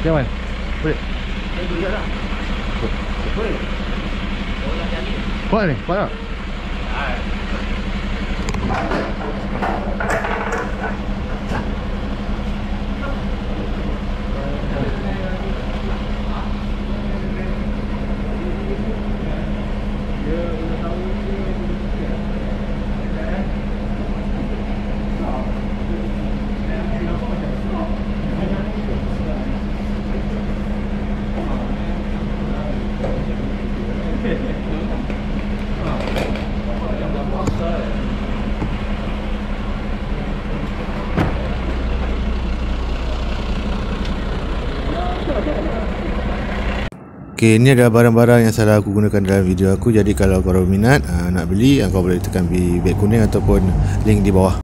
Jangan. Boleh. Boleh. Kuat ni, kuat tak? Okay, ini adalah barang-barang yang salah aku gunakan dalam video aku. Jadi kalau korang minat nak beli, kau boleh tekan beg kuning ataupun link di bawah.